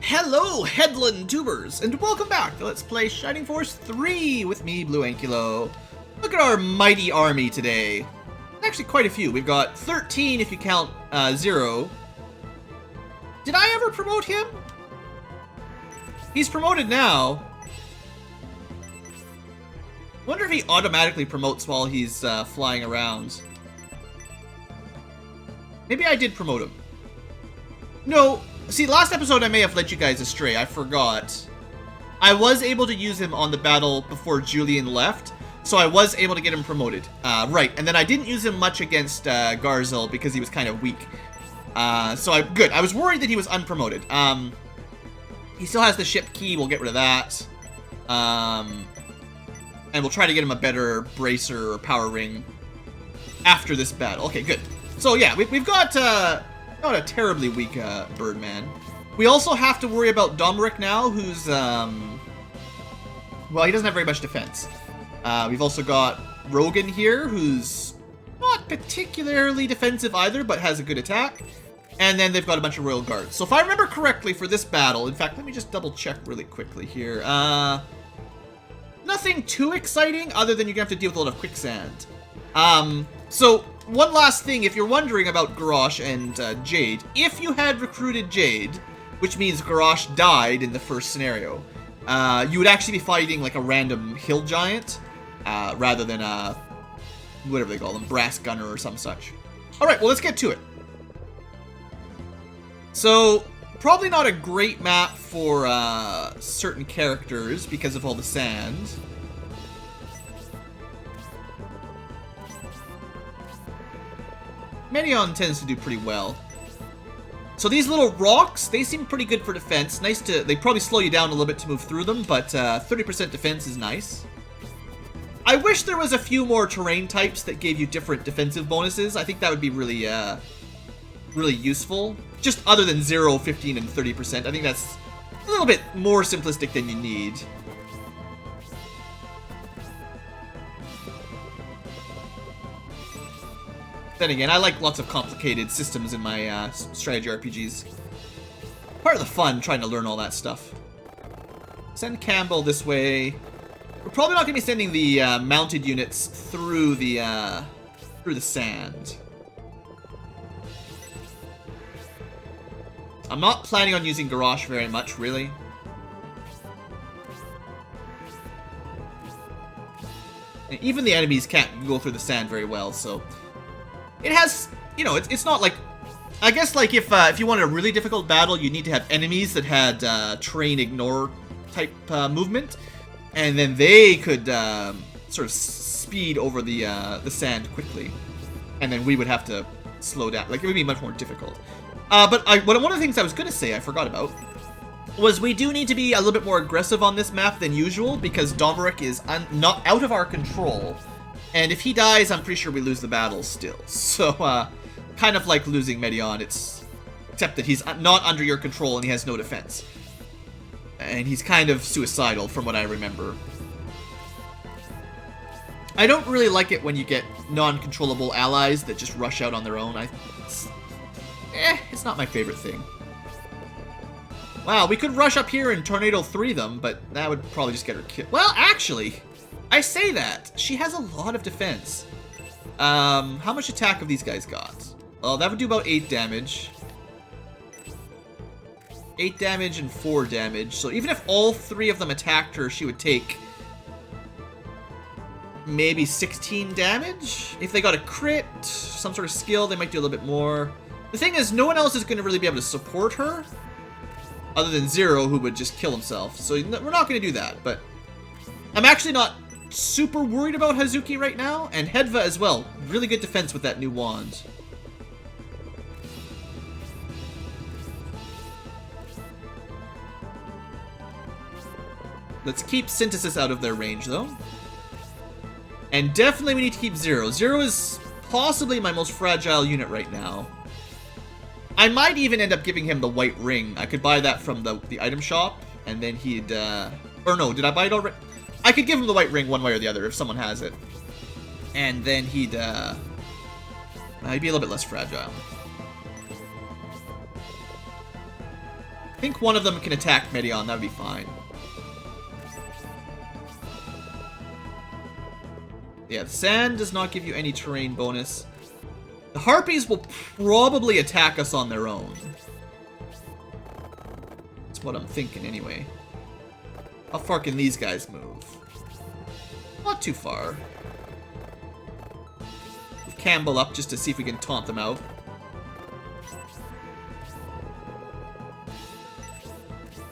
Hello, Headland Tubers, and welcome back to Let's Play Shining Force 3 with me, BlueAnkylo. Look at our mighty army today. Actually, quite a few. We've got 13 if you count Zero. Did I ever promote him? He's promoted now. Wonder if he automatically promotes while he's flying around. Maybe I did promote him. No. See, last episode I may have led you guys astray. I forgot. I was able to use him on the battle before Julian left, so I was able to get him promoted. Right, and then I didn't use him much against Garzel because he was kind of weak. Good. I was worried that he was unpromoted. He still has the ship key. We'll get rid of that. And we'll try to get him a better bracer or power ring after this battle. Okay, good. So yeah, we've got not a terribly weak Birdman. We also have to worry about Domeric now, who's well, he doesn't have very much defense. We've also got Rogan here, who's not particularly defensive either, but has a good attack. And then they've got a bunch of Royal Guards. So if I remember correctly for this battle, in fact, let me just double check really quickly here. Nothing too exciting other than you're gonna have to deal with a lot of quicksand. So one last thing, if you're wondering about Garrosh and Jade, if you had recruited Jade, which means Garrosh died in the first scenario, you would actually be fighting like a random hill giant, rather than a, whatever they call them, brass gunner or some such. Alright, well let's get to it. So, probably not a great map for certain characters because of all the sand. Medion tends to do pretty well. So these little rocks, they seem pretty good for defense. They probably slow you down a little bit to move through them, but 30% defense is nice. I wish there was a few more terrain types that gave you different defensive bonuses. I think that would be really, really useful. Just other than 0, 15, and 30%. I think that's a little bit more simplistic than you need. Then again, I like lots of complicated systems in my strategy RPGs. Part of the fun, trying to learn all that stuff. Send Campbell this way. We're probably not going to be sending the mounted units through the sand. I'm not planning on using Garrosh very much, really. And even the enemies can't go through the sand very well, so... It has, you know, it's not like... I guess, like, if you wanted a really difficult battle, you need to have enemies that had terrain ignore type movement. And then they could sort of speed over the sand quickly. And then we would have to slow down. Like, it would be much more difficult. But one of the things I was going to say I forgot about was we do need to be a little bit more aggressive on this map than usual because Domeric is not out of our control. And if he dies, I'm pretty sure we lose the battle still. So, kind of like losing Medion, except that he's not under your control and he has no defense. And he's kind of suicidal from what I remember. I don't really like it when you get non-controllable allies that just rush out on their own. It's not my favorite thing. Wow, we could rush up here and Tornado 3 them, but that would probably just get her killed. Well, actually... I say that. She has a lot of defense. How much attack have these guys got? Well, that would do about 8 damage. 8 damage and 4 damage. So even if all 3 of them attacked her, she would take... maybe 16 damage? If they got a crit, some sort of skill, they might do a little bit more. The thing is, no one else is going to really be able to support her. Other than Zero, who would just kill himself. So we're not going to do that, but... I'm actually not... super worried about Hazuki right now, and Hedva as well. Really good defense with that new wand. Let's keep Synthesis out of their range, though. And definitely we need to keep Zero. Zero is possibly my most fragile unit right now. I might even end up giving him the white ring. I could buy that from the item shop, and then he'd... Or no, did I buy it already? I could give him the white ring one way or the other if someone has it. And then he'd be a little bit less fragile. I think one of them can attack Medion, that would be fine. Yeah, the sand does not give you any terrain bonus. The harpies will probably attack us on their own. That's what I'm thinking anyway. How far can these guys move? Not too far. Move Campbell up just to see if we can taunt them out.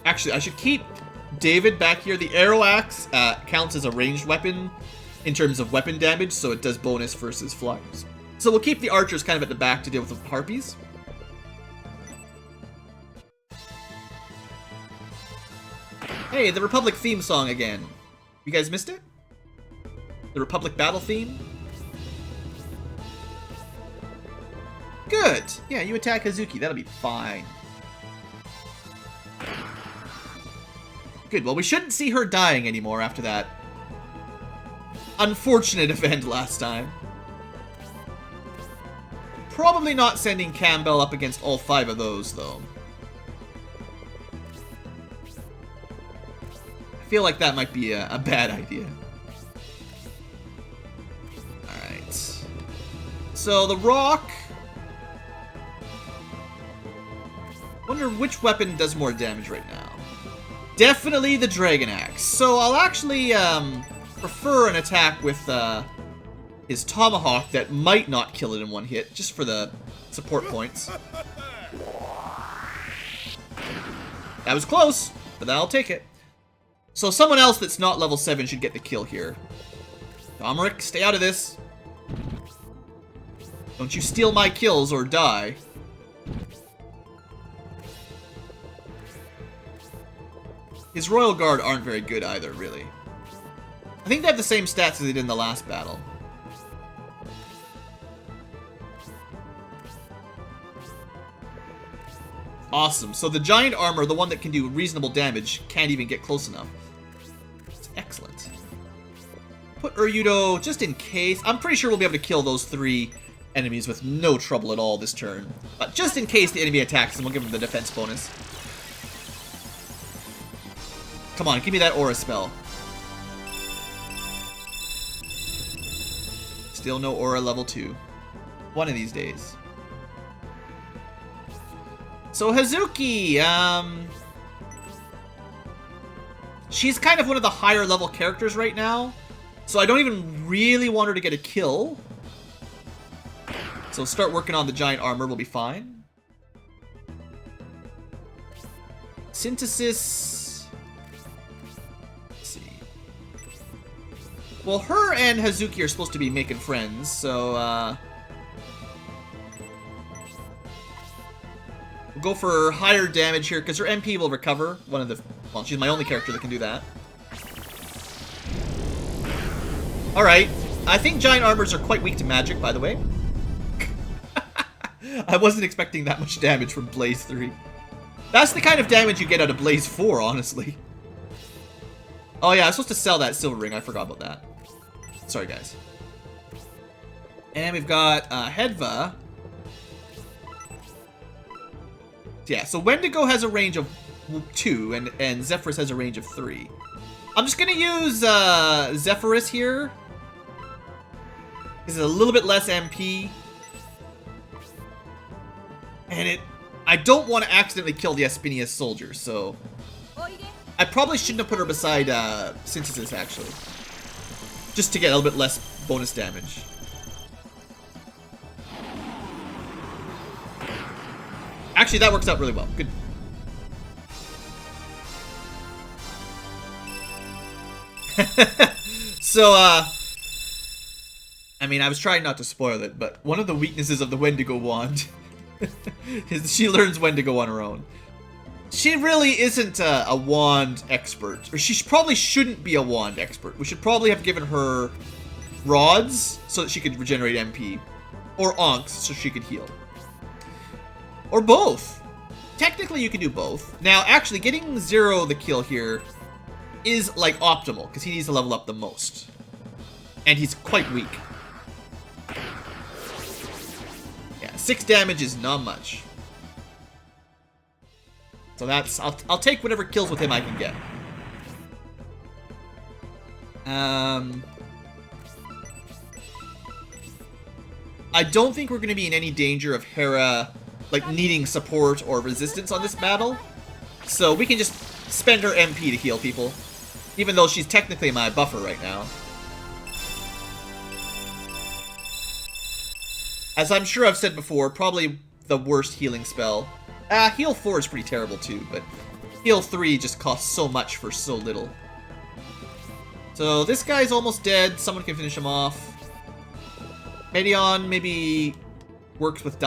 Actually, I should keep David back here. The arrow axe counts as a ranged weapon in terms of weapon damage, so it does bonus versus flyers. So we'll keep the archers kind of at the back to deal with the harpies. Hey, the Republic theme song again. You guys missed it? The Republic battle theme? Good! Yeah, you attack Hazuki, that'll be fine. Good, well we shouldn't see her dying anymore after that unfortunate event last time. Probably not sending Campbell up against all 5 of those, though. I feel like that might be a bad idea. Alright. So, the rock... Wonder which weapon does more damage right now. Definitely the Dragon Axe. So, I'll actually prefer an attack with his Tomahawk that might not kill it in one hit, just for the support points. That was close, but I'll take it. So someone else that's not level 7 should get the kill here. Domeric, stay out of this. Don't you steal my kills or die. His Royal Guard aren't very good either, really. I think they have the same stats as they did in the last battle. Awesome. So the giant armor, the one that can do reasonable damage, can't even get close enough. That's excellent. Put Uryudo just in case. I'm pretty sure we'll be able to kill those 3 enemies with no trouble at all this turn. But just in case the enemy attacks them, we'll give them the defense bonus. Come on, give me that aura spell. Still no aura level 2. One of these days. So Hazuki, she's kind of one of the higher level characters right now. So I don't even really want her to get a kill. So start working on the giant armor, we'll be fine. Synthesis. Let's see. Well, her and Hazuki are supposed to be making friends, so we'll go for higher damage here, because her MP will recover. Well, she's my only character that can do that. Alright. I think giant armors are quite weak to magic, by the way. I wasn't expecting that much damage from Blaze 3. That's the kind of damage you get out of Blaze 4, honestly. Oh yeah, I was supposed to sell that silver ring. I forgot about that. Sorry, guys. And we've got Hedva. Yeah, so Wendigo has a range of 2, and Zephyrus has a range of 3. I'm just gonna use Zephyrus here. This is a little bit less MP. And I don't want to accidentally kill the Espinius soldier, so I probably shouldn't have put her beside Synthesis, actually. Just to get a little bit less bonus damage. Actually, that works out really well. Good. So, I mean, I was trying not to spoil it, but one of the weaknesses of the Wendigo wand is she learns Wendigo on her own. She really isn't a wand expert, or she probably shouldn't be a wand expert. We should probably have given her rods so that she could regenerate MP, or Onks so she could heal. Or both. Technically, you can do both. Now, actually, getting Zero the kill here is, like, optimal, because he needs to level up the most. And he's quite weak. Yeah, 6 damage is not much. So that's... I'll take whatever kills with him I can get. I don't think we're going to be in any danger of Hera, like, needing support or resistance on this battle. So we can just spend her MP to heal people. Even though she's technically my buffer right now. As I'm sure I've said before, probably the worst healing spell. Heal 4 is pretty terrible too, but heal 3 just costs so much for so little. So this guy's almost dead. Someone can finish him off. Medion maybe works with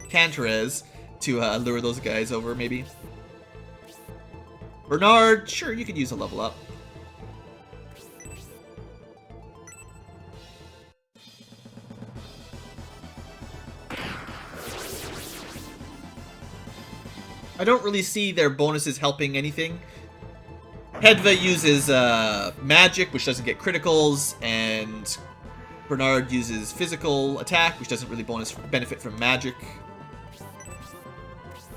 Canterez to lure those guys over, maybe. Bernard, sure, you could use a level up. I don't really see their bonuses helping anything. Hedva uses magic, which doesn't get criticals, and Bernard uses physical attack, which doesn't really benefit from magic.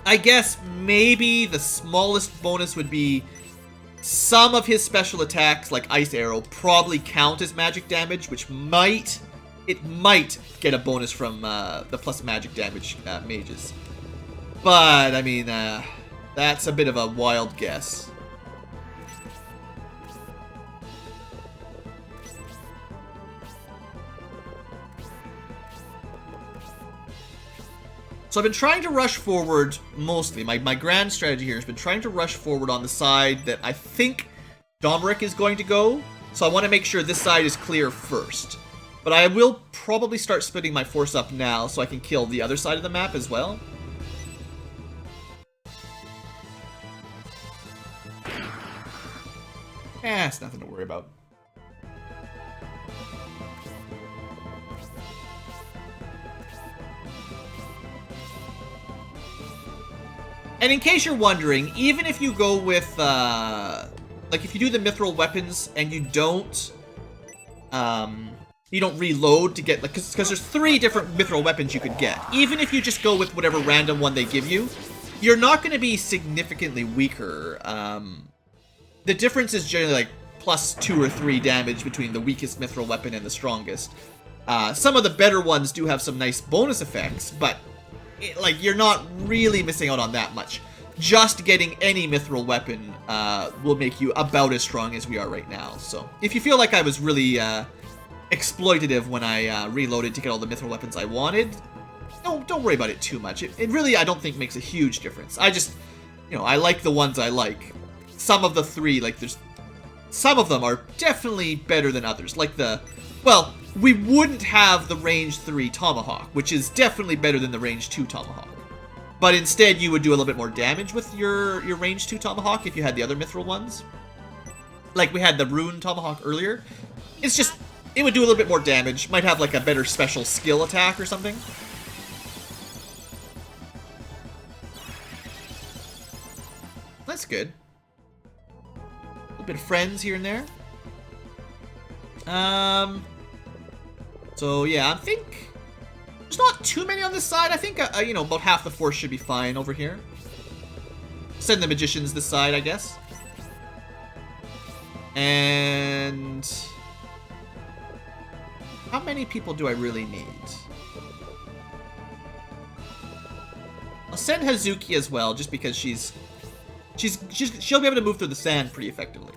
I guess maybe the smallest bonus would be some of his special attacks, like Ice Arrow, probably count as magic damage, which might get a bonus from the plus magic damage mages. But, I mean, that's a bit of a wild guess. So I've been trying to rush forward, mostly. My grand strategy here has been trying to rush forward on the side that I think Domeric is going to go. So I want to make sure this side is clear first. But I will probably start splitting my force up now so I can kill the other side of the map as well. It's nothing to worry about. And in case you're wondering, even if you go with, like if you do the mithril weapons and you don't reload to get, like, because there's 3 different mithril weapons you could get. Even if you just go with whatever random one they give you, you're not going to be significantly weaker. The difference is generally like plus 2 or 3 damage between the weakest mithril weapon and the strongest. Some of the better ones do have some nice bonus effects, but like, you're not really missing out on that much. Just getting any mithril weapon will make you about as strong as we are right now. So, if you feel like I was really exploitative when I reloaded to get all the mithril weapons I wanted, don't worry about it too much. It really, I don't think, makes a huge difference. I just, I like the ones I like. Some of the 3, like, some of them are definitely better than others. Like well, we wouldn't have the range 3 Tomahawk, which is definitely better than the range 2 Tomahawk. But instead, you would do a little bit more damage with your range 2 Tomahawk if you had the other mithril ones. Like we had the Rune Tomahawk earlier. It's just, it would do a little bit more damage. Might have like a better special skill attack or something. That's good. A little bit of friends here and there. So yeah, I think there's not too many on this side. I think, about half the force should be fine over here. Send the magicians this side, I guess. And how many people do I really need? I'll send Hazuki as well, just because she'll be able to move through the sand pretty effectively.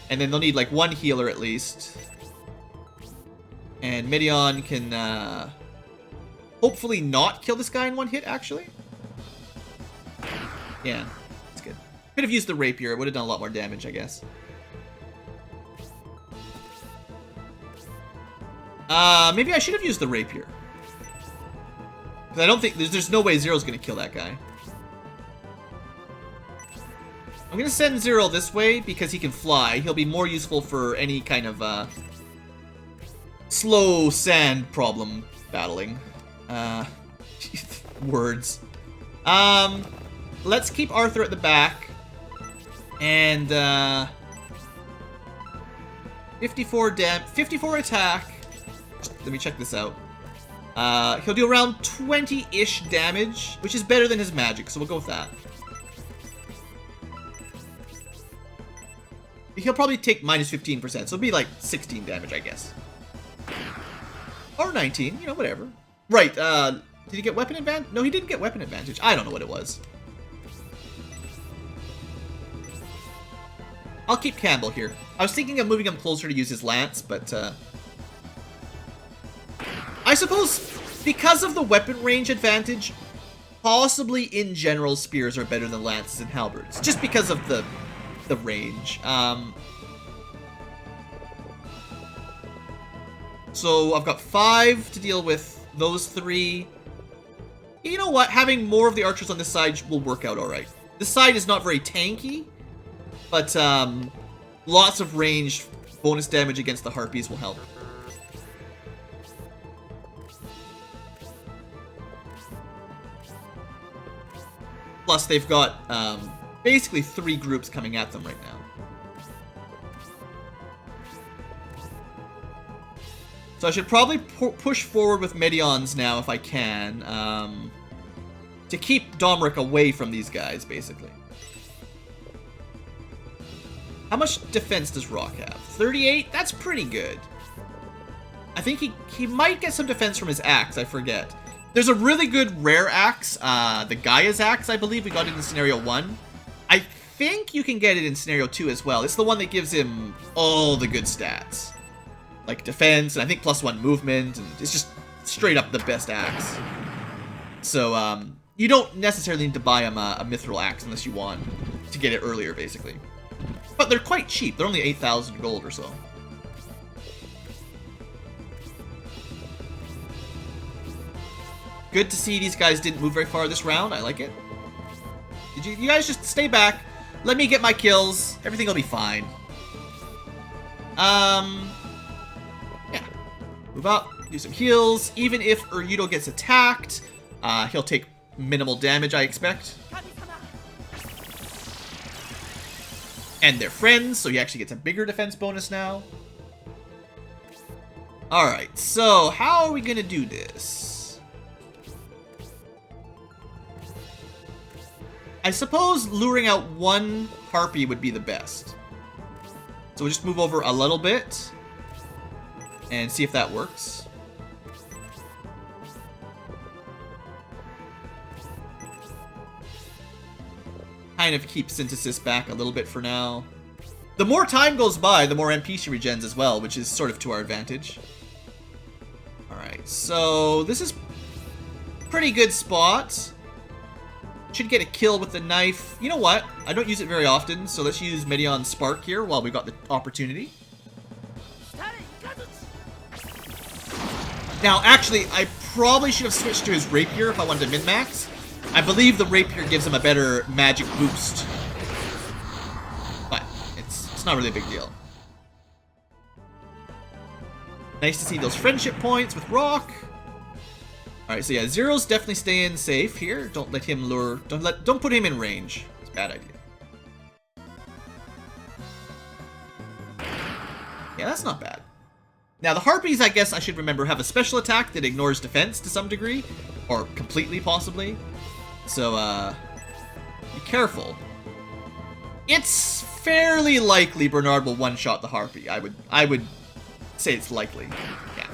And then they'll need like 1 healer at least. And Medion can hopefully not kill this guy in 1 hit, actually. Yeah, that's good. Could have used the rapier. It would have done a lot more damage, I guess. Maybe I should have used the rapier. Because I don't think... There's no way Zero's going to kill that guy. I'm going to send Zero this way because he can fly. He'll be more useful for any kind of slow sand problem battling. Words. Let's keep Arthur at the back. And 54 attack. Let me check this out. He'll do around 20-ish damage, which is better than his magic, so we'll go with that. He'll probably take minus 15%, so it'll be like 16 damage, I guess. Or 19, you know, whatever. Right, did he get weapon advantage? No, he didn't get weapon advantage. I don't know what it was. I'll keep Campbell here. I was thinking of moving him closer to use his lance, but, I suppose, because of the weapon range advantage, possibly in general spears are better than lances and halberds. Just because of the range. So I've got 5 to deal with those 3. You know what? Having more of the archers on this side will work out alright. This side is not very tanky, but lots of ranged bonus damage against the harpies will help. Plus, they've got basically 3 groups coming at them right now. So I should probably push forward with Medions now if I can, to keep Domric away from these guys, basically. How much defense does Rock have? 38? That's pretty good. I think he might get some defense from his axe, I forget. There's a really good rare axe, the Gaia's axe, I believe we got it in Scenario 1. I think you can get it in Scenario 2 as well. It's the one that gives him all the good stats. Like defense, and I think +1 movement, and it's just straight up the best axe. So, you don't necessarily need to buy him a mithril axe unless you want to get it earlier, basically. But they're quite cheap. They're only 8,000 gold or so. Good to see these guys didn't move very far this round. I like it. You guys just stay back. Let me get my kills. Everything will be fine. Yeah. Move up. Do some heals. Even if Uryudo gets attacked, he'll take minimal damage, I expect. And they're friends, so he actually gets a bigger defense bonus now. Alright, so how are we gonna do this? I suppose luring out one harpy would be the best. So we'll just move over a little bit and see if that works. Kind of keep Synthesis back a little bit for now. The more time goes by, the more MP she regens as well, which is sort of to our advantage. Alright, so this is pretty good spot. Should get a kill with the knife. You know what? I don't use it very often, so let's use Medion's Spark here while we got the opportunity. Now, actually, I probably should have switched to his Rapier if I wanted to min-max. I believe the Rapier gives him a better magic boost. But it's not really a big deal. Nice to see those friendship points with Rock. Alright, so yeah, Zero's definitely staying safe here. Don't let him lure... Don't put him in range. It's a bad idea. Yeah, that's not bad. Now, the Harpies, I guess I should remember, have a special attack that ignores defense to some degree. Or completely, possibly. So, be careful. It's fairly likely Bernard will one-shot the Harpy. I would say it's likely. Yeah.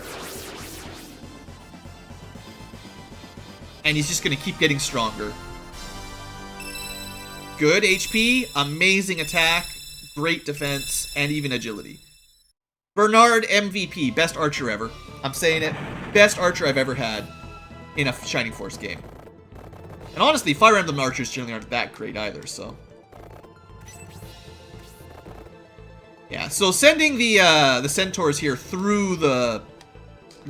And he's just going to keep getting stronger. Good HP, amazing attack, great defense, and even agility. Bernard MVP, best archer ever. I'm saying it. Best archer I've ever had in a Shining Force game. And honestly, Fire Emblem archers generally aren't that great either, so... Yeah, so sending the centaurs here through the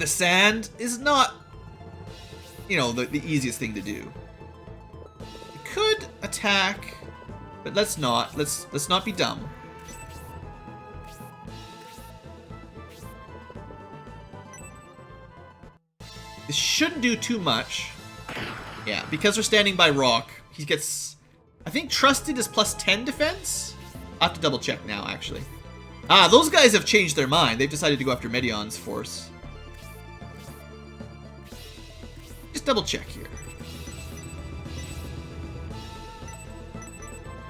sand is not, you know, the easiest thing to do. We could attack, but let's not. Let's not be dumb. This shouldn't do too much. Yeah, because we're standing by Rock, he gets, I think Trusted is +10 defense? I'll have to double check now, actually. Ah, those guys have changed their mind. They've decided to go after Medion's force. just double check here.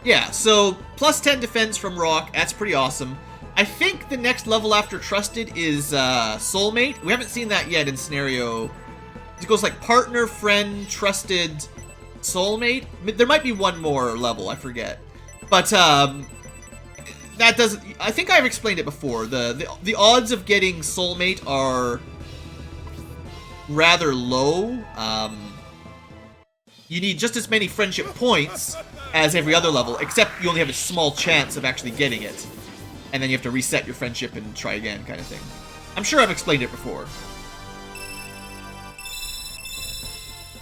Yeah, so plus 10 defense from Rock. That's pretty awesome. I think the next level after Trusted is Soulmate. We haven't seen that yet in scenario. It goes like Partner, Friend, Trusted, Soulmate. There might be one more level, I forget. But that doesn't... I think I've explained it before. The odds of getting Soulmate are rather low. You need just as many friendship points as every other level, except you only have a small chance of actually getting it. And then you have to reset your friendship and try again, kind of thing. I'm sure I've explained it before.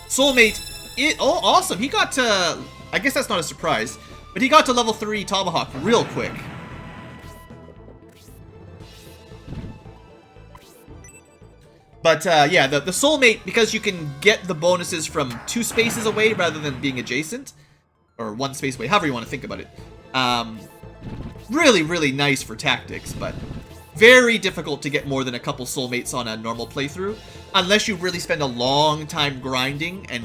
Soulmate, oh, awesome. He got to, I guess that's not a surprise, but he got to level 3 Tomahawk real quick. But, yeah, the Soulmate, because you can get the bonuses from 2 spaces away rather than being adjacent, or 1 space away, however you want to think about it. Really, really nice for tactics, but very difficult to get more than a couple Soulmates on a normal playthrough, unless you really spend a long time grinding, and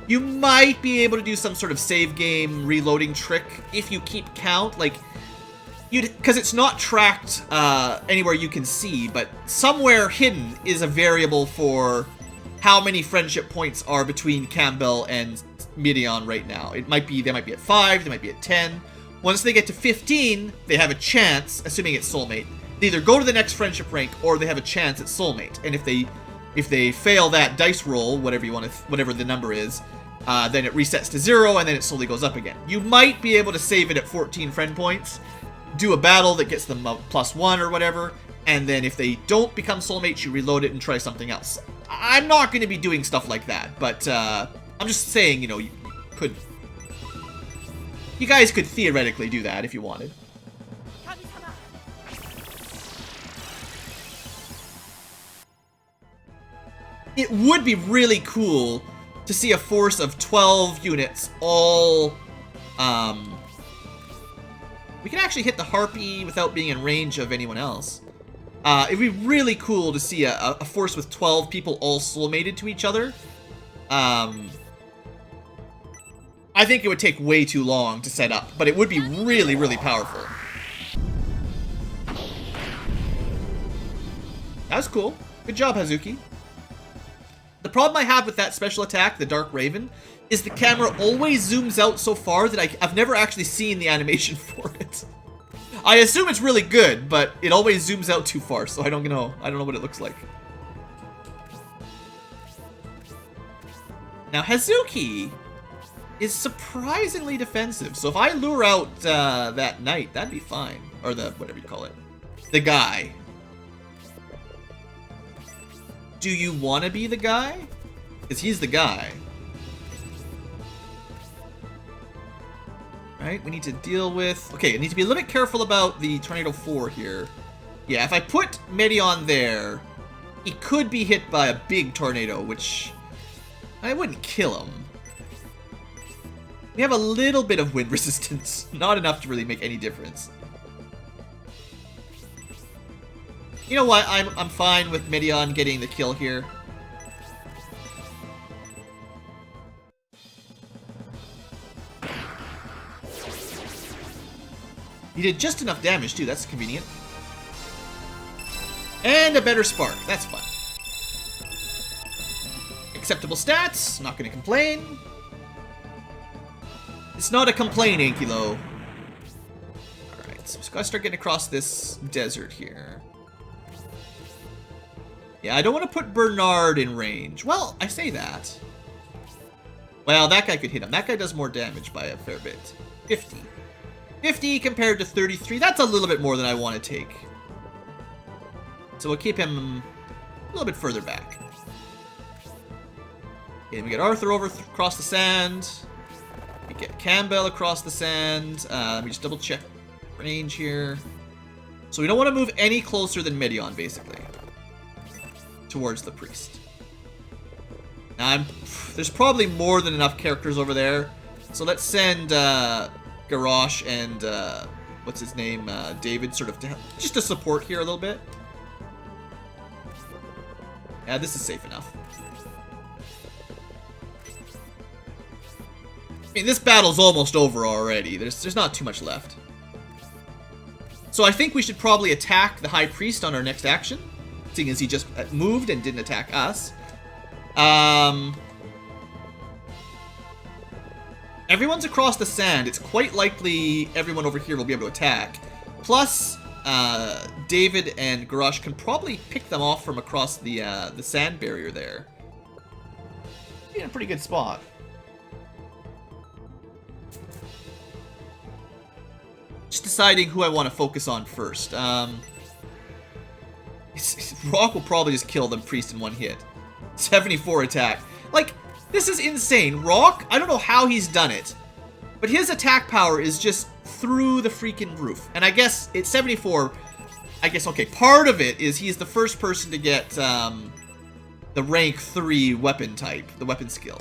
you might be able to do some sort of save game reloading trick if you keep count, like, because it's not tracked anywhere you can see, but somewhere hidden is a variable for how many friendship points are between Campbell and Midion right now. It might be, they might be at 5, they might be at 10. Once they get to 15, they have a chance, assuming it's Soulmate, they either go to the next friendship rank or they have a chance at Soulmate. And if they fail that dice roll, whatever you want to, whatever the number is, then it resets to 0 and then it slowly goes up again. You might be able to save it at 14 friend points, do a battle that gets them +1 or whatever, and then if they don't become Soulmates, you reload it and try something else. I'm not going to be doing stuff like that, but I'm just saying, you know, you guys could theoretically do that if you wanted. It would be really cool to see a force of 12 units all... we can actually hit the Harpy without being in range of anyone else. It'd be really cool to see a force with 12 people all soulmated to each other. I think it would take way too long to set up, but it would be really, really powerful. That was cool. Good job, Hazuki. The problem I have with that special attack, the Dark Raven, is the camera always zooms out so far that I've never actually seen the animation for it. I assume it's really good, but it always zooms out too far, so I don't know what it looks like. Now, Hazuki is surprisingly defensive, so if I lure out that knight, that'd be fine. Or the, whatever you call it. The guy. Do you want to be the guy? Because he's the guy. Right, we need to deal with... Okay, I need to be a little bit careful about the Tornado 4 here. Yeah, if I put Medion there, he could be hit by a big tornado, which... I wouldn't kill him. We have a little bit of wind resistance. Not enough to really make any difference. You know what? I'm fine with Medion getting the kill here. He did just enough damage, too. That's convenient. And a better spark. That's fun. Acceptable stats. Not going to complain. It's not a complaint, Ankylo. Alright, so we've got to start getting across this desert here. Yeah, I don't want to put Bernard in range. Well, I say that. Well, that guy could hit him. That guy does more damage by a fair bit. 50. 50 compared to 33. That's a little bit more than I want to take. So we'll keep him a little bit further back. Okay, we get Arthur over across the sand. We get Campbell across the sand. Let me just double check range here. So we don't want to move any closer than Medion, basically. Towards the priest. Now, there's probably more than enough characters over there. So let's send Garrosh and what's his name, David, sort of just to support here a little bit. Yeah, this is safe enough. mean, this battle's almost over already. There's not too much left. So I think we should probably attack the High Priest on our next action, seeing as he just moved and didn't attack us. Everyone's across the sand. It's quite likely everyone over here will be able to attack. Plus, David and Garrosh can probably pick them off from across the sand barrier there. In a pretty good spot. Just deciding who I want to focus on first. Rock will probably just kill the priest in one hit. 74 attack. Like, this is insane. Rock, I don't know how he's done it, but his attack power is just through the freaking roof. And I guess it's 74. I guess, okay, part of it is he's the first person to get the rank 3 weapon type, the weapon skill.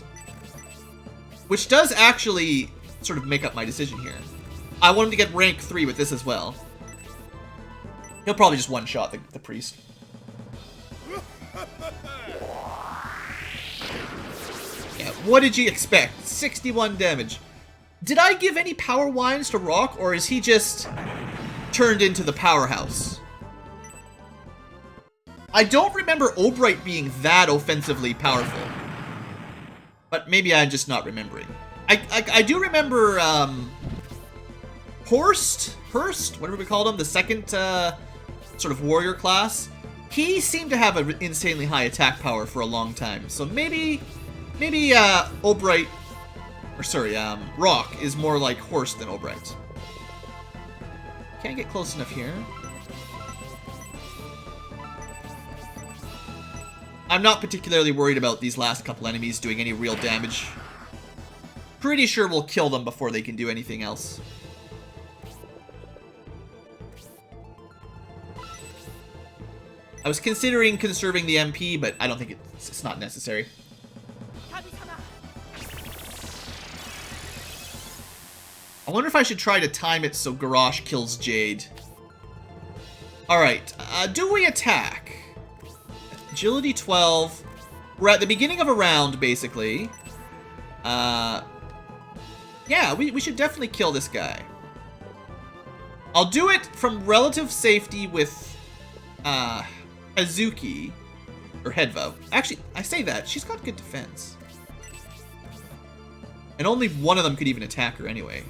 Which does actually sort of make up my decision here. I want him to get rank 3 with this as well. He'll probably just one-shot the priest. Yeah, what did you expect? 61 damage. Did I give any power wines to Rock, or is he just turned into the powerhouse? I don't remember Obright being that offensively powerful. But maybe I'm just not remembering. I do remember, Hurst, whatever we called him, the second sort of warrior class. He seemed to have an insanely high attack power for a long time. So maybe Obright, or sorry, Rock is more like Hurst than Obright. Can't get close enough here. I'm not particularly worried about these last couple enemies doing any real damage. Pretty sure we'll kill them before they can do anything else. I was considering conserving the MP, but I don't think it's not necessary. I wonder if I should try to time it so Garrosh kills Jade. Alright, do we attack? Agility 12. We're at the beginning of a round, basically. Yeah, we should definitely kill this guy. I'll do it from relative safety with Hazuki, or Hedva. Actually, I say that. She's got good defense. And only one of them could even attack her anyway.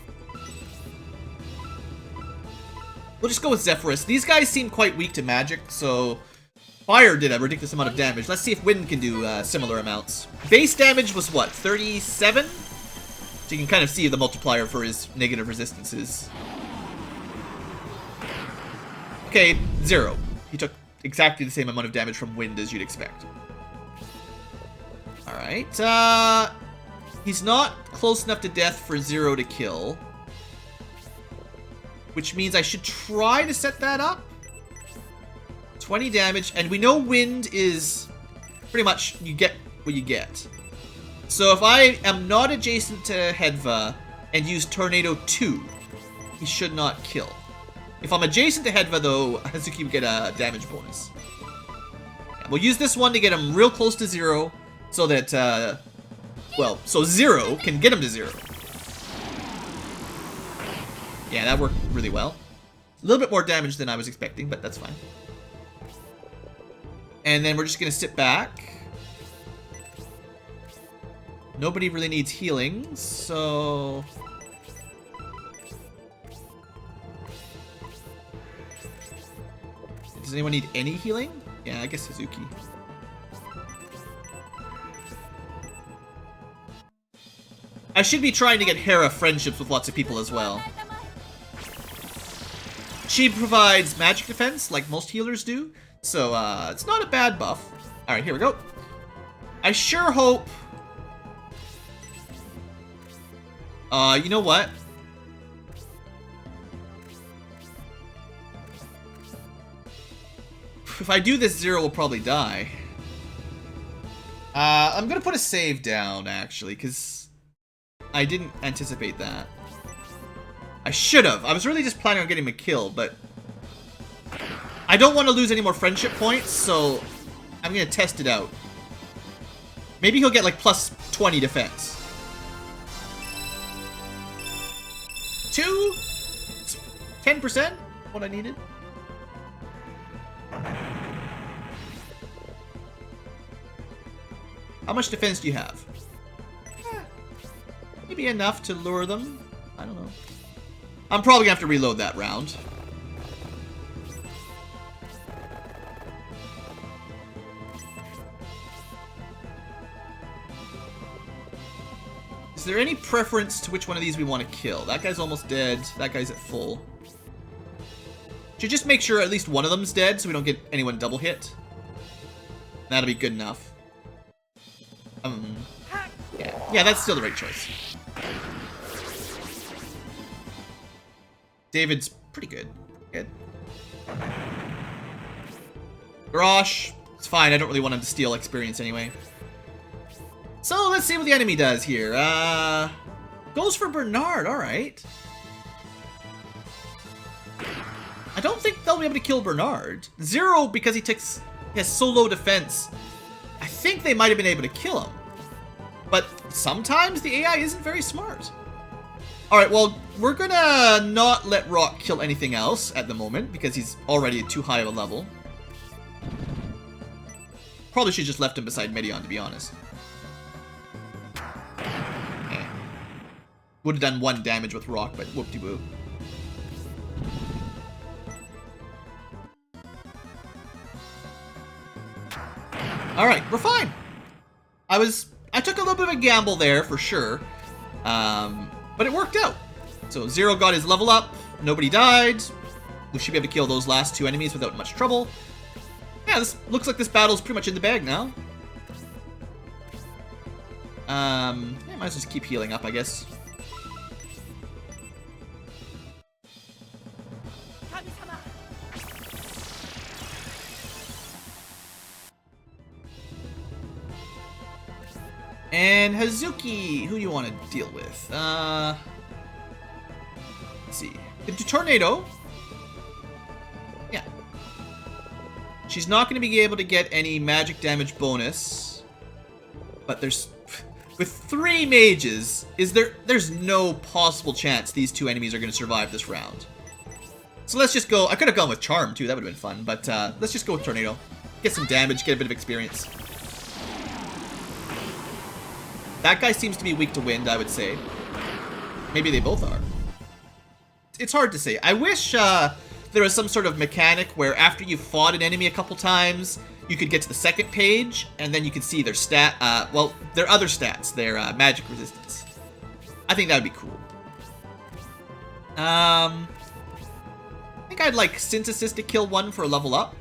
We'll just go with Zephyrus. These guys seem quite weak to magic, so fire did a ridiculous amount of damage. Let's see if wind can do similar amounts. Base damage was what, 37? So you can kind of see the multiplier for his negative resistances. Okay, 0. He took exactly the same amount of damage from wind as you'd expect. Alright, he's not close enough to death for 0 to kill. Which means I should try to set that up. 20 damage, and we know wind is pretty much you get what you get. So if I am not adjacent to Hedva and use Tornado 2, he should not kill. If I'm adjacent to Hedva, though, Hazuki will get a damage bonus. Yeah, we'll use this one to get him real close to 0, so that, well, so 0 can get him to 0. Yeah, that worked really well. A little bit more damage than I was expecting, but that's fine. And then we're just going to sit back. Nobody really needs healing, so... Does anyone need any healing? Yeah, I guess Hazuki. I should be trying to get Hera friendships with lots of people as well. She provides magic defense, like most healers do, so it's not a bad buff. Alright, here we go. I sure hope... you know what? If I do this, 0 will probably die. I'm gonna put a save down, actually, because I didn't anticipate that. I should have. I was really just planning on getting him a kill, but I don't want to lose any more friendship points, so I'm gonna test it out. Maybe he'll get like plus 20 defense. 2? 10%? What I needed? How much defense do you have? Maybe enough to lure them. I don't know. I'm probably gonna have to reload that round. Is there any preference to which one of these we want to kill? That guy's almost dead. That guy's at full. Should just make sure at least one of them's dead so we don't get anyone double hit. That'll be good enough. Yeah, that's still the right choice. David's pretty good. Good. Garrosh, it's fine. I don't really want him to steal experience anyway. So let's see what the enemy does here. Goes for Bernard. All right. I don't think they'll be able to kill Bernard. Zero because he has so low defense. I think they might have been able to kill him. But sometimes the AI isn't very smart. Alright, well, we're gonna not let Rock kill anything else at the moment because he's already at too high of a level. Probably should just left him beside Medion, to be honest. Would have done 1 damage with Rock, but whoop-de-whoop. Alright, we're fine. I took a little bit of a gamble there, for sure. But it worked out. So Zero got his level up, nobody died. We should be able to kill those last 2 enemies without much trouble. Yeah, this looks like this battle's pretty much in the bag now. Yeah, might as well just keep healing up, I guess. And Hazuki, who do you want to deal with? Let's see. Into Tornado. Yeah. She's not going to be able to get any magic damage bonus. But there's... With 3 mages, there's no possible chance these 2 enemies are going to survive this round. So let's just go... I could have gone with Charm, too. That would have been fun. But let's just go with Tornado. Get some damage, get a bit of experience. That guy seems to be weak to wind, I would say. Maybe they both are. It's hard to say. I wish there was some sort of mechanic where after you've fought an enemy a couple times, you could get to the second page, and then you could see their well, their other stats, their magic resistance. I think that would be cool. I think I'd like Synthesis to kill 1 for a level up.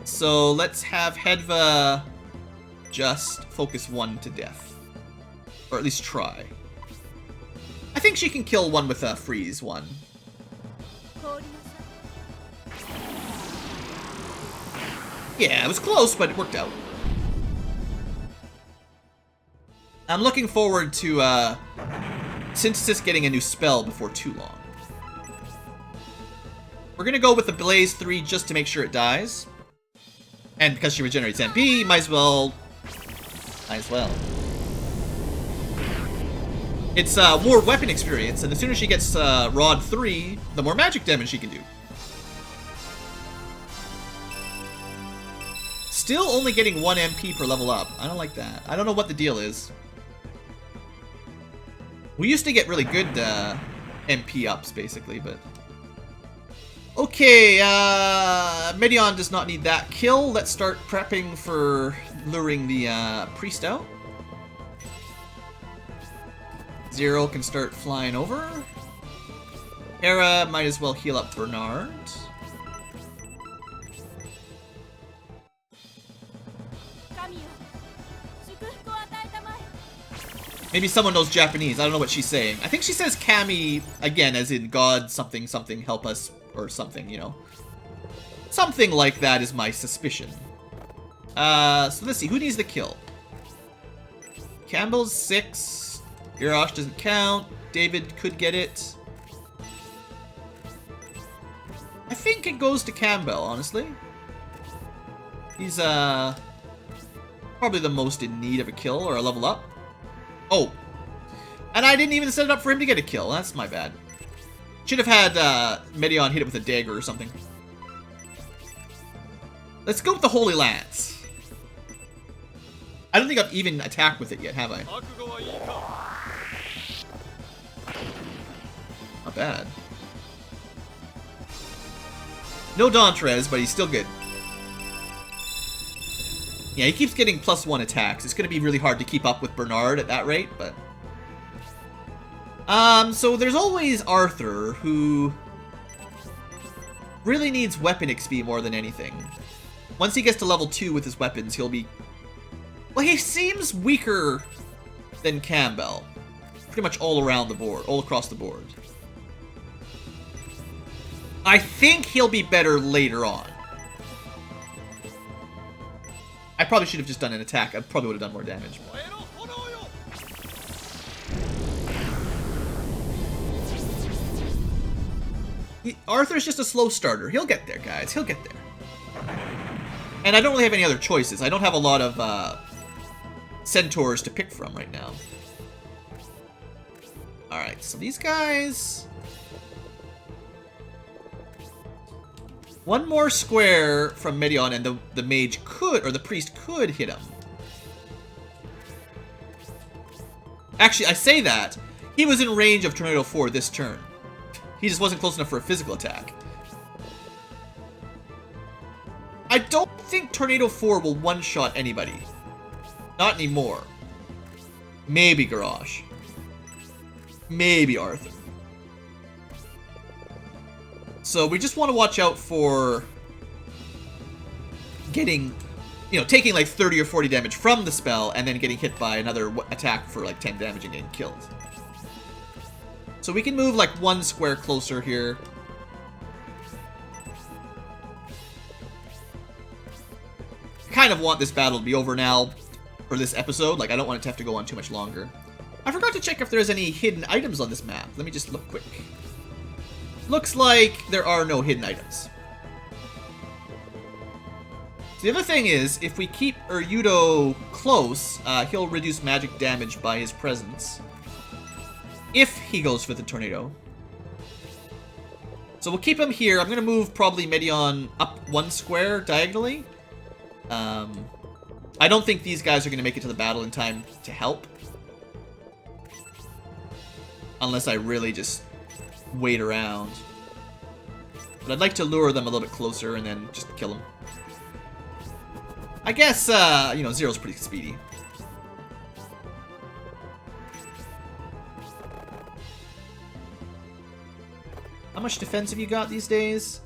So let's have Hedva just focus 1 to death. Or at least try. I think she can kill 1 with a freeze 1. Yeah, it was close, but it worked out. I'm looking forward to Synthesis getting a new spell before too long. We're gonna go with the Blaze 3 just to make sure it dies. And because she regenerates MP, might as well. It's more weapon experience, and the sooner she gets Rod 3, the more magic damage she can do. Still only getting 1 MP per level up. I don't like that. I don't know what the deal is. We used to get really good MP ups, basically, but... Okay, Medion does not need that kill. Let's start prepping for luring the priest out. Zero can start flying over. Hera might as well heal up Bernard. Maybe someone knows Japanese. I don't know what she's saying. I think she says Kami, again, as in God something something help us, or something, you know. Something like that is my suspicion. So let's see. Who needs the kill? Campbell's 6. Garrosh doesn't count. David could get it. I think it goes to Campbell, honestly. He's, probably the most in need of a kill or a level up. Oh. And I didn't even set it up for him to get a kill. That's my bad. Should have had Medion hit it with a dagger or something. Let's go with the Holy Lance. I don't think I've even attacked with it yet, have I? Not bad. No Dauntrez, but he's still good. Yeah, he keeps getting +1 attacks. It's going to be really hard to keep up with Bernard at that rate, but... so there's always Arthur, who really needs weapon XP more than anything. Once he gets to level 2 with his weapons, he'll be... Well, he seems weaker than Campbell. Pretty much all around the board, all across the board. I think he'll be better later on. I probably should have just done an attack. I probably would have done more damage. Arthur's just a slow starter. He'll get there, guys. He'll get there. And I don't really have any other choices. I don't have a lot of centaurs to pick from right now. Alright, so these guys... One more square from Medion and the mage could, or the priest could hit him. Actually, I say that. He was in range of Tornado 4 this turn. He just wasn't close enough for a physical attack. I don't think Tornado 4 will one-shot anybody. Not anymore. Maybe Garrosh. Maybe Arthur. So we just want to watch out for getting, you know, taking like 30 or 40 damage from the spell and then getting hit by another attack for like 10 damage and getting killed. So we can move like one square closer here. Kind of want this battle to be over now for this episode. Like, I don't want it to have to go on too much longer. I forgot to check if there's any hidden items on this map. Let me just look quick. Looks like there are no hidden items. So the other thing is, if we keep Uryudo close, he'll reduce magic damage by his presence. If he goes for the tornado. So we'll keep him here. I'm going to move probably Medion up one square diagonally. I don't think these guys are going to make it to the battle in time to help. Unless I really just wait around. But I'd like to lure them a little bit closer and then just kill them. I guess, you know, Zero's pretty speedy. How much defense have you got these days?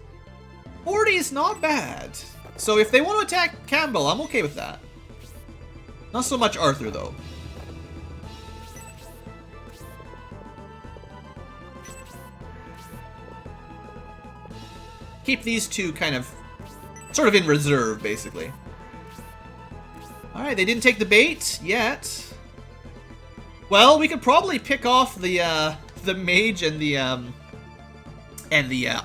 40 is not bad. So if they want to attack Campbell, I'm okay with that. Not so much Arthur, though. Keep these two kind of, sort of in reserve, basically. Alright, they didn't take the bait yet. Well, we could probably pick off the mage and the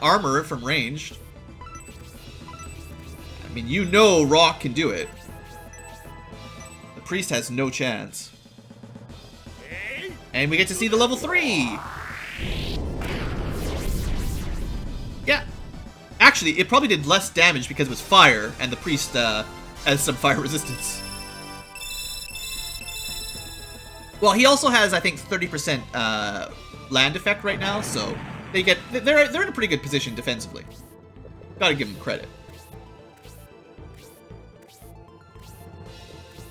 armor from ranged. I mean, you know Rock can do it. The priest has no chance. And we get to see the level 3! Yeah. Actually, it probably did less damage because it was fire, and the priest has some fire resistance. Well, he also has, I think, 30% land effect right now, so they're in a pretty good position defensively. Gotta give them credit.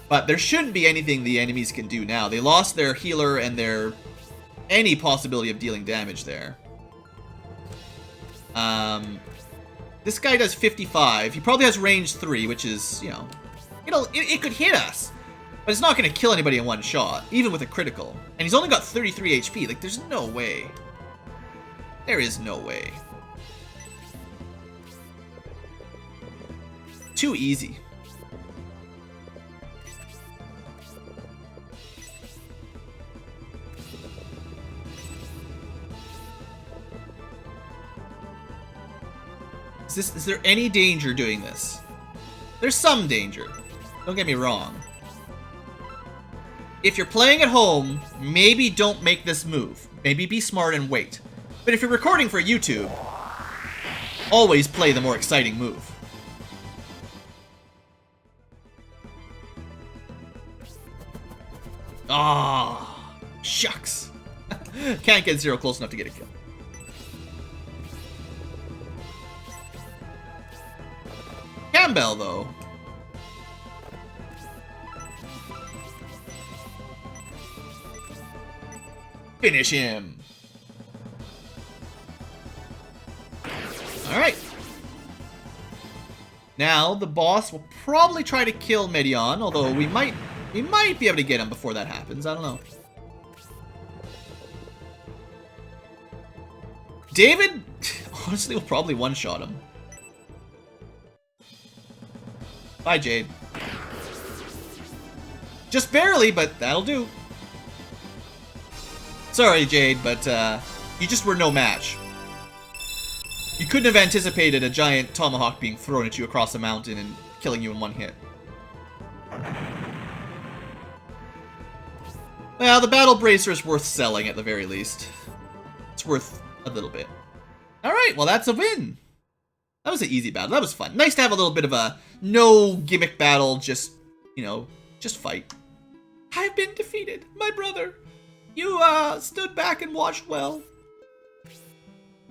But there shouldn't be anything the enemies can do now. They lost their healer and their any possibility of dealing damage there. This guy does 55. He probably has range 3, which is, you know, it could hit us. But it's not going to kill anybody in one shot, even with a critical. And he's only got 33 HP. Like, there's no way. There is no way. Too easy. Is there any danger doing this? There's some danger. Don't get me wrong. If you're playing at home, maybe don't make this move. Maybe be smart and wait. But if you're recording for YouTube, always play the more exciting move. Ah, shucks. Can't get Zero close enough to get a kill. Campbell, though. Finish him. Alright. Now, the boss will probably try to kill Medion, although we might be able to get him before that happens. I don't know. David, honestly, will probably one-shot him. Bye, Jade. Just barely, but that'll do. Sorry, Jade, but you just were no match. You couldn't have anticipated a giant tomahawk being thrown at you across a mountain and killing you in one hit. Well, the battle bracer is worth selling at the very least. It's worth a little bit. Alright, well that's a win. That was an easy battle. That was fun. Nice to have a little bit of a no gimmick battle, just, you know, just fight. I've been defeated, my brother. You, stood back and watched well.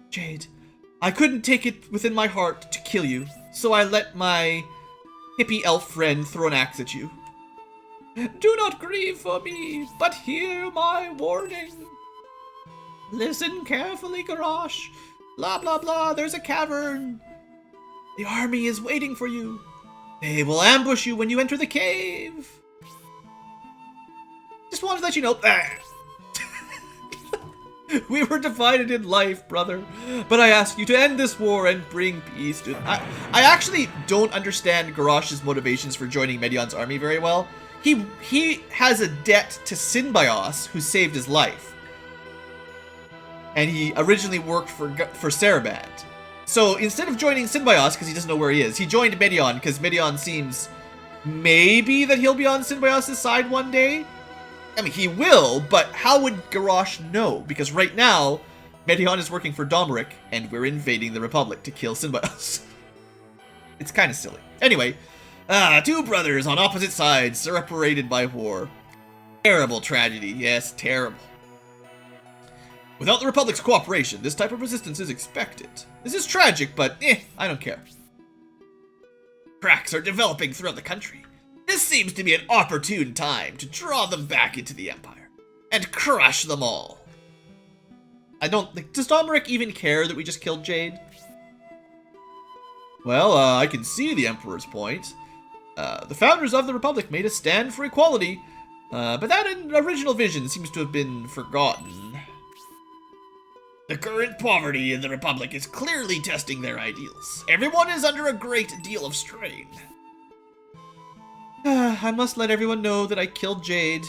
Jade, I couldn't take it within my heart to kill you, so I let my hippie elf friend throw an axe at you. Do not grieve for me, but hear my warning. Listen carefully, Garrosh. Blah, blah, blah, there's a cavern. The army is waiting for you. They will ambush you when you enter the cave. Just wanted to let you know. We were divided in life, brother. But I ask you to end this war and bring peace to... I actually don't understand Garrosh's motivations for joining Medion's army very well. He has a debt to Synbios, who saved his life. And he originally worked for Saraband. So instead of joining Synbios, because he doesn't know where he is, he joined Medion, because Medion seems maybe that he'll be on Synbios' side one day. I mean, he will, but how would Garrosh know? Because right now, Medion is working for Domeric, and we're invading the Republic to kill Synbios. It's kind of silly. Anyway, two brothers on opposite sides, separated by war. Terrible tragedy, yes, terrible. Without the Republic's cooperation, this type of resistance is expected. This is tragic, but I don't care. Cracks are developing throughout the country. This seems to be an opportune time to draw them back into the Empire and crush them all. I don't think... Does Domeric even care that we just killed Jade? Well, I can see the Emperor's point. The founders of the Republic made a stand for equality, but that original vision seems to have been forgotten. The current poverty in the Republic is clearly testing their ideals. Everyone is under a great deal of strain. I must let everyone know that I killed Jade.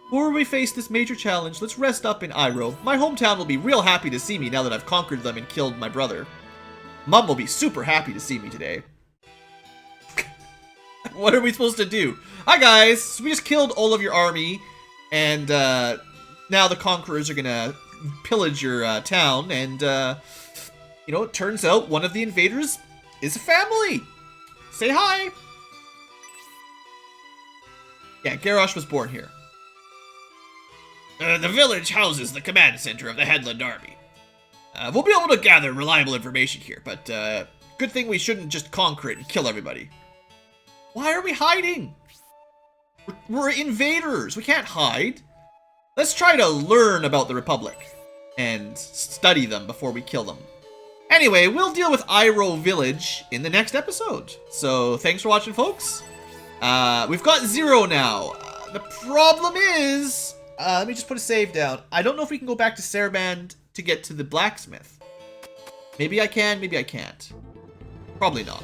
Before we face this major challenge, let's rest up in Iroh. My hometown will be real happy to see me now that I've conquered them and killed my brother. Mom will be super happy to see me today. What are we supposed to do? Hi guys, we just killed all of your army, and now the conquerors are gonna pillage your town, and you know, it turns out one of the invaders is a family. Say hi. Yeah, Garrosh was born here. The village houses the command center of the Headland Army. We'll be able to gather reliable information here, but good thing we shouldn't just conquer it and kill everybody. Why are we hiding? We're invaders. We can't hide. Let's try to learn about the Republic and study them before we kill them. Anyway, we'll deal with Iroh Village in the next episode. So thanks for watching, folks. We've got 0 now. The problem is, let me just put a save down. I don't know if we can go back to Saraband to get to the blacksmith. Maybe I can, maybe I can't. Probably not.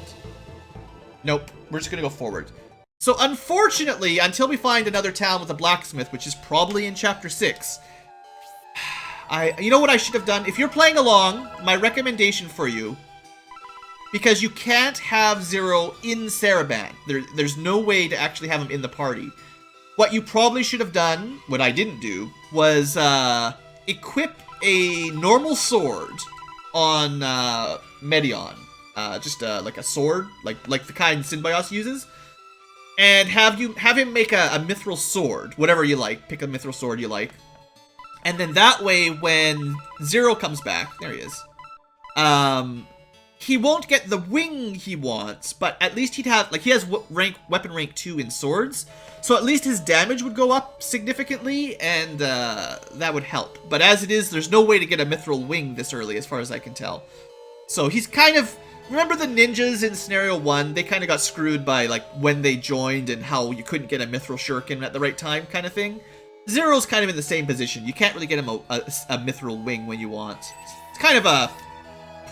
Nope, we're just gonna go forward. So unfortunately, until we find another town with a blacksmith, which is probably in Chapter 6, you know what I should have done? If you're playing along, my recommendation for you, because you can't have 0 in Saraband. There's no way to actually have him in the party. What you probably should have done, what I didn't do, was equip a normal sword on Medion. Just like a sword, like the kind Synbios uses. And have him make a mithril sword, whatever you like. Pick a mithril sword you like. And then that way, when Zero comes back, there he is. He won't get the wing he wants, but at least he'd have, like, he has weapon rank 2 in swords, so at least his damage would go up significantly, and that would help. But as it is, there's no way to get a mithril wing this early, as far as I can tell. So he's kind of, remember the ninjas in Scenario 1? They kind of got screwed by, like, when they joined and how you couldn't get a mithril shuriken at the right time kind of thing. Zero's kind of in the same position. You can't really get him a mithril wing when you want. It's kind of a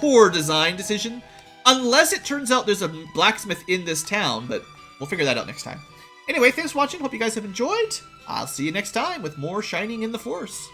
poor design decision, unless it turns out there's a blacksmith in this town, but we'll figure that out next time. Anyway, thanks for watching. Hope you guys have enjoyed. I'll see you next time with more Shining in the Force.